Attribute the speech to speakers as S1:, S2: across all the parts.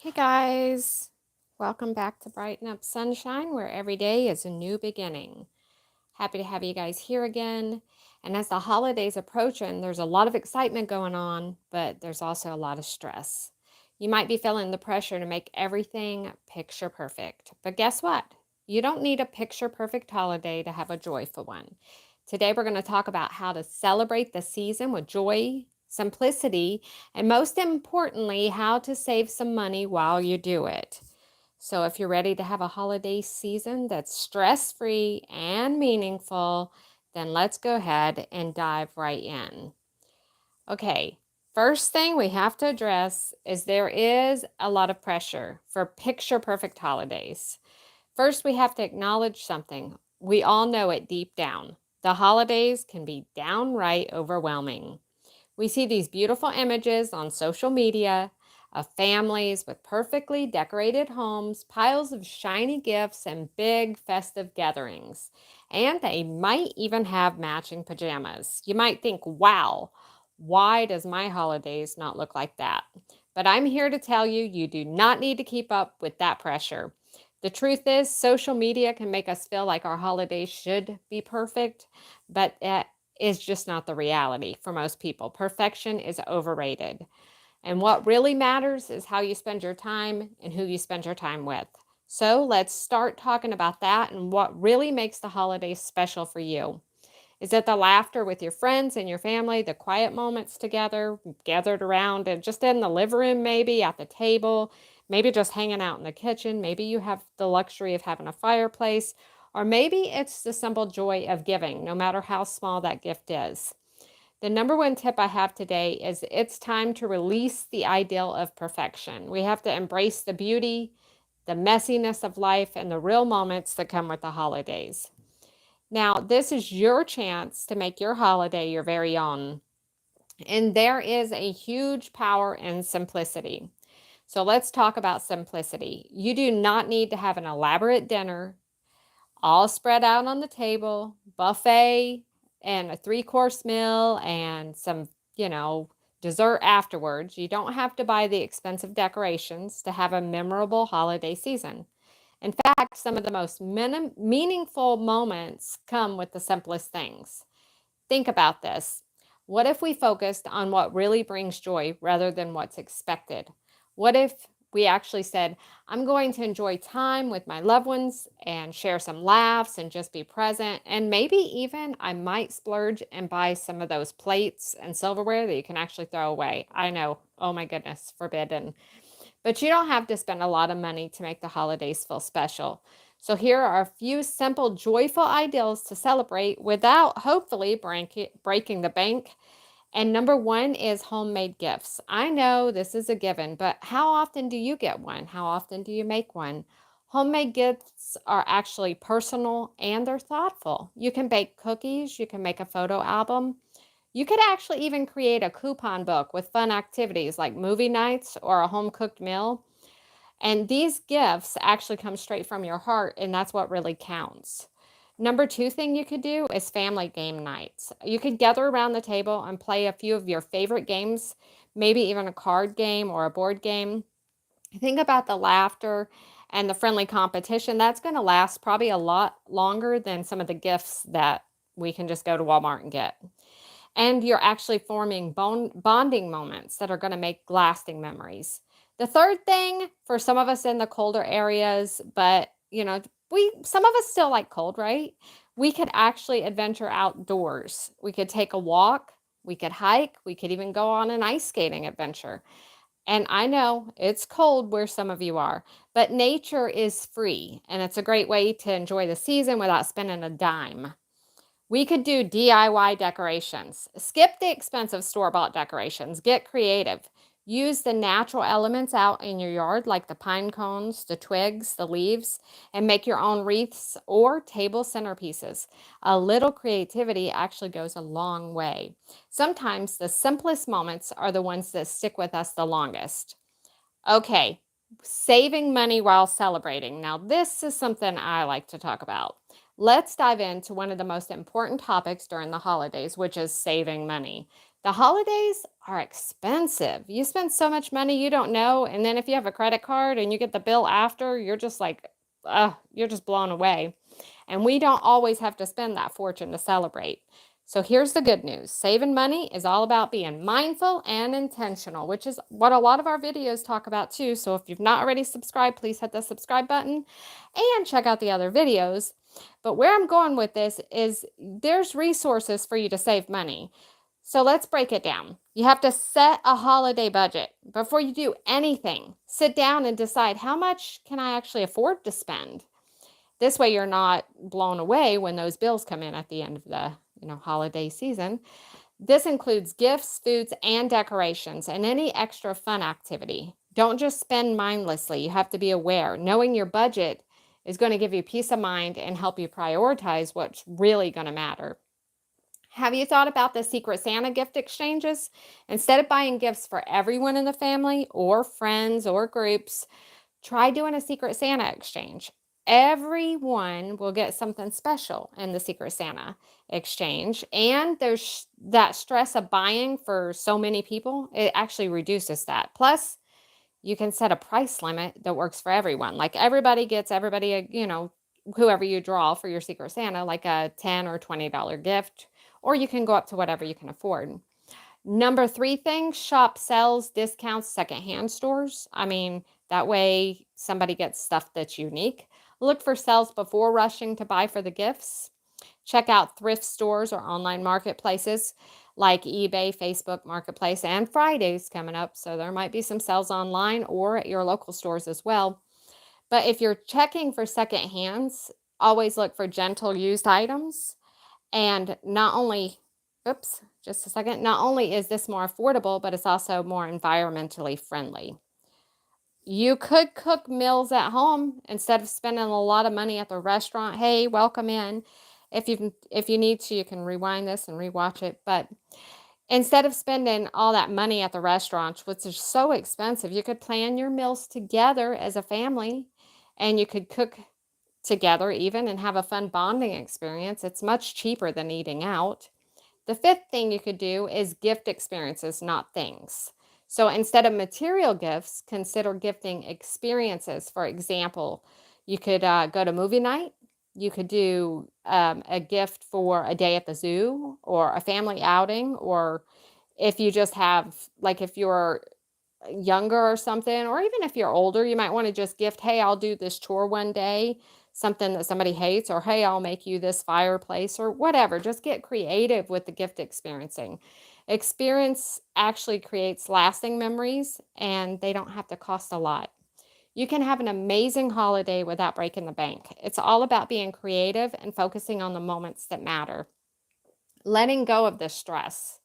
S1: Hey guys, welcome back to Brighten Up Sunshine, where every day is a new beginning. Happy to have you guys here again. And as the holidays approaching, there's a lot of excitement going on, but there's also a lot of stress. You might be feeling the pressure to make everything picture perfect. But guess what? You don't need a picture perfect holiday to have a joyful one. Today, we're going to talk about how to celebrate the season with joy, simplicity, and most importantly, how to save some money while you do it. So, if you're ready to have a holiday season that's stress free and meaningful, then let's go ahead and dive right in. Okay, first thing we have to address is there is a lot of pressure for picture perfect holidays. First, we have to acknowledge something. We all know it deep down. The holidays can be downright overwhelming. We see these beautiful images on social media of families with perfectly decorated homes, piles of shiny gifts, and big festive gatherings. And they might even have matching pajamas. You might think, wow, why does my holidays not look like that? But I'm here to tell you, you do not need to keep up with that pressure. The truth is, social media can make us feel like our holidays should be perfect, but is just not the reality for most people. Perfection is overrated. And what really matters is how you spend your time and who you spend your time with. So let's start talking about that and what really makes the holidays special for you. Is it the laughter with your friends and your family, the quiet moments together, gathered around and just in the living room, maybe at the table, maybe just hanging out in the kitchen? Maybe you have the luxury of having a fireplace, or maybe it's the simple joy of giving, no matter how small that gift is. The number one tip I have today is it's time to release the ideal of perfection. We have to embrace the beauty, the messiness of life, and the real moments that come with the holidays. Now, this is your chance to make your holiday your very own. And there is a huge power in simplicity. So let's talk about simplicity. You do not need to have an elaborate dinner, all spread out on the table, buffet, and a three-course meal, and some, dessert afterwards. You don't have to buy the expensive decorations to have a memorable holiday season. In fact, some of the most meaningful moments come with the simplest things. Think about this. What if we focused on what really brings joy rather than what's expected? What if we actually said, I'm going to enjoy time with my loved ones and share some laughs and just be present? And maybe even I might splurge and buy some of those plates and silverware that you can actually throw away. I know, oh my goodness, forbidden. But you don't have to spend a lot of money to make the holidays feel special. So here are a few simple, joyful ideals to celebrate without hopefully breaking the bank. And number one is homemade gifts. I know this is a given, but how often do you get one? How often do you make one? Homemade gifts are actually personal and they're thoughtful. You can bake cookies, you can make a photo album, you could actually even create a coupon book with fun activities like movie nights or a home cooked meal. And these gifts actually come straight from your heart, and that's what really counts. Number two thing you could do is family game nights. You could gather around the table and play a few of your favorite games, maybe even a card game or a board game. Think about the laughter and the friendly competition. That's going to last probably a lot longer than some of the gifts that we can just go to Walmart and get. And you're actually forming bonding moments that are going to make lasting memories. The third thing for some of us in the colder areas, but we some of us still like cold, right? We could actually adventure outdoors. We could take a walk, we could hike, we could even go on an ice skating adventure. And I know it's cold where some of you are, but nature is free and it's a great way to enjoy the season without spending a dime. We could do DIY decorations. Skip the expensive store-bought decorations. Get creative. Use the natural elements out in your yard, like the pine cones, the twigs, the leaves, and make your own wreaths or table centerpieces. A little creativity actually goes a long way. Sometimes the simplest moments are the ones that stick with us the longest. Okay, saving money while celebrating. Now, this is something I like to talk about. Let's dive into one of the most important topics during the holidays, which is saving money. The holidays are expensive. You spend so much money you don't know, and then if you have a credit card and you get the bill after, you're just like, you're just blown away. And we don't always have to spend that fortune to celebrate. So here's the good news. Saving money is all about being mindful and intentional, which is what a lot of our videos talk about too. So if you've not already subscribed, please hit the subscribe button and check out the other videos. But where I'm going with this is there's resources for you to save money. So let's break it down. You have to set a holiday budget before you do anything. Sit down and decide how much can I actually afford to spend. This way you're not blown away when those bills come in at the end of the, holiday season. This includes gifts, foods, and decorations, and any extra fun activity. Don't just spend mindlessly. You have to be aware. Knowing your budget is going to give you peace of mind and help you prioritize what's really going to matter. Have you thought about the Secret Santa gift exchanges? Instead of buying gifts for everyone in the family or friends or groups, try doing a Secret Santa exchange. Everyone will get something special in the Secret Santa exchange. And there's that stress of buying for so many people, it actually reduces that. Plus, you can set a price limit that works for everyone. Like everybody gets everybody, whoever you draw for your Secret Santa, like a $10 or $20 gift, or you can go up to whatever you can afford. Number three thing, shop sales, discounts, secondhand stores. I mean, that way somebody gets stuff that's unique. Look for sales before rushing to buy for the gifts. Check out thrift stores or online marketplaces like eBay, Facebook Marketplace, and Fridays coming up. So there might be some sales online or at your local stores as well. But if you're checking for second hands, always look for gentle used items. And not only, oops, just a second, not only is this more affordable, but it's also more environmentally friendly. You could cook meals at home instead of spending a lot of money at the restaurant. Hey, welcome in. If you need to, you can rewind this and rewatch it. But instead of spending all that money at the restaurants, which is so expensive, you could plan your meals together as a family, and you could cook together even and have a fun bonding experience. It's much cheaper than eating out. The fifth thing you could do is gift experiences, not things. So instead of material gifts, consider gifting experiences. For example, you could go to movie night. You could do a gift for a day at the zoo or a family outing, or if you just have, like, if you're younger or something, or even if you're older, you might want to just gift, hey, I'll do this chore one day, something that somebody hates, or hey, I'll make you this fireplace, or whatever. Just get creative with the gift experiencing. Experience actually creates lasting memories, and they don't have to cost a lot. You can have an amazing holiday without breaking the bank. It's all about being creative and focusing on the moments that matter. Letting go of the stress.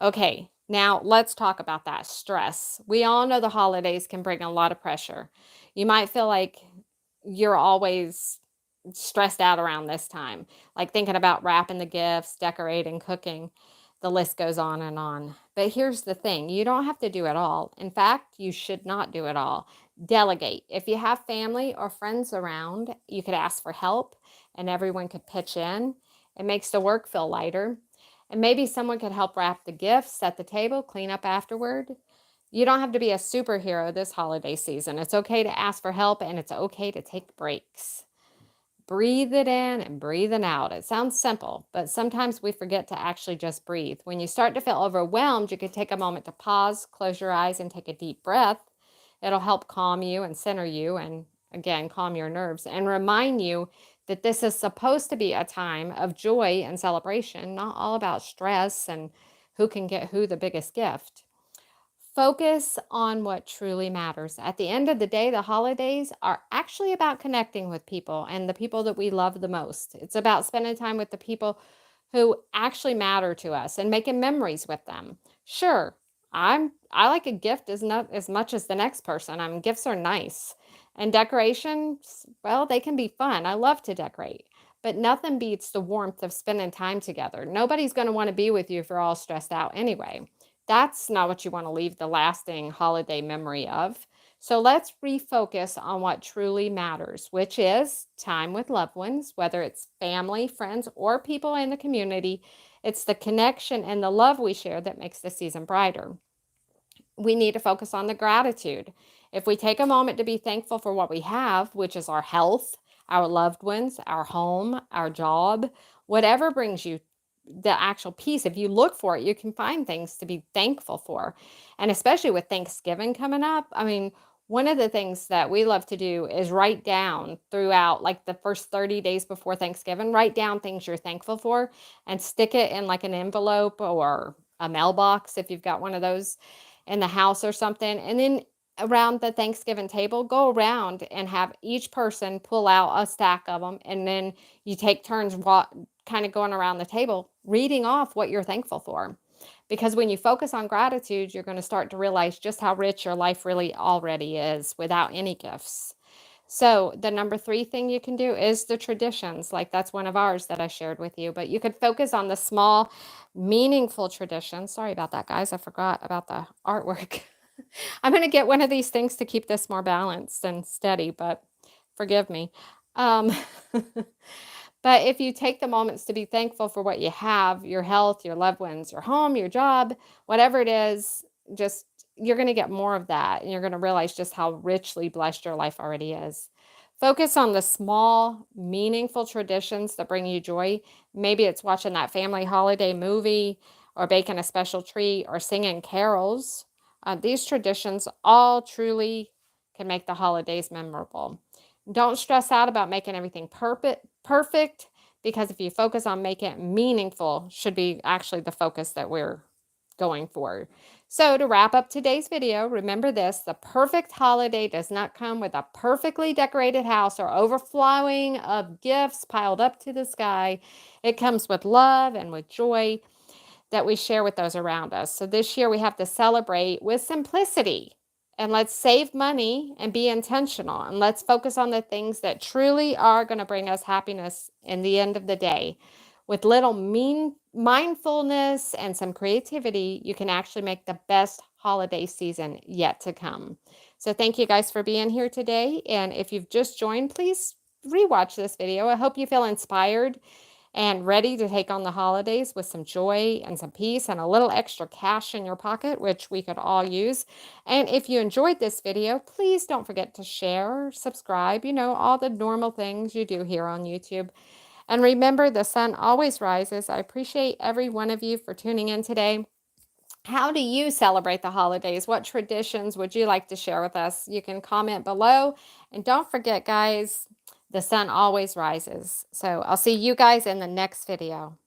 S1: Okay, now let's talk about that stress. We all know the holidays can bring a lot of pressure. You might feel like you're always stressed out around this time, like thinking about wrapping the gifts, decorating, cooking. The list goes on and on. But here's the thing, you don't have to do it all. In fact, you should not do it all. Delegate. If you have family or friends around, you could ask for help and everyone could pitch in. It makes the work feel lighter. And maybe someone could help wrap the gifts, set the table, clean up afterward. You don't have to be a superhero this holiday season. It's okay to ask for help and it's okay to take breaks. Breathe it in and breathe it out. It sounds simple, but sometimes we forget to actually just breathe. When you start to feel overwhelmed, you could take a moment to pause, close your eyes, and take a deep breath. It'll help calm you and center you, and again, calm your nerves and remind you that this is supposed to be a time of joy and celebration, not all about stress and who can get who the biggest gift. Focus on what truly matters. At the end of the day, the holidays are actually about connecting with people and the people that we love the most. It's about spending time with the people who actually matter to us and making memories with them. Sure, I like a gift as not as much as the next person. Gifts are nice. And decorations, well, they can be fun. I love to decorate. But nothing beats the warmth of spending time together. Nobody's going to want to be with you if you're all stressed out anyway. That's not what you want to leave the lasting holiday memory of. So let's refocus on what truly matters, which is time with loved ones, whether it's family, friends, or people in the community. It's the connection and the love we share that makes the season brighter. We need to focus on the gratitude. If we take a moment to be thankful for what we have, which is our health, our loved ones, our home, our job, whatever brings you the actual peace, if you look for it, you can find things to be thankful for. And especially with Thanksgiving coming up, I mean, one of the things that we love to do is write down throughout, like the first 30 days before Thanksgiving, write down things you're thankful for and stick it in like an envelope or a mailbox if you've got one of those in the house or something. And then around the Thanksgiving table, go around and have each person pull out a stack of them. And then you take turns kind of going around the table, reading off what you're thankful for. Because when you focus on gratitude, you're going to start to realize just how rich your life really already is without any gifts. So, the number three thing you can do is the traditions. Like that's one of ours that I shared with you. But you could focus on the small, meaningful traditions. Sorry about that, guys. I forgot about the artwork. I'm going to get one of these things to keep this more balanced and steady, but forgive me. Um, but if you take the moments to be thankful for what you have, your health, your loved ones, your home, your job, whatever it is, just you're going to get more of that. And you're going to realize just how richly blessed your life already is. Focus on the small, meaningful traditions that bring you joy. Maybe it's watching that family holiday movie or baking a special treat or singing carols. These traditions all truly can make the holidays memorable. Don't stress out about making everything perfect because if you focus on making it meaningful, should be actually the focus that we're going for. So to wrap up today's video, remember this, the perfect holiday does not come with a perfectly decorated house or overflowing of gifts piled up to the sky. It comes with love and with joy that we share with those around us. So this year we have to celebrate with simplicity and let's save money and be intentional and let's focus on the things that truly are going to bring us happiness in the end of the day. With little mindfulness and some creativity, you can actually make the best holiday season yet to come. So thank you guys for being here today. And if you've just joined, please rewatch this video. I hope you feel inspired and ready to take on the holidays with some joy and some peace and a little extra cash in your pocket, which we could all use. And if you enjoyed this video, please don't forget to share, subscribe, all the normal things you do here on YouTube. And remember, the sun always rises. I appreciate every one of you for tuning in today. How do you celebrate the holidays? What traditions would you like to share with us? You can comment below. And don't forget, guys, the sun always rises. So I'll see you guys in the next video.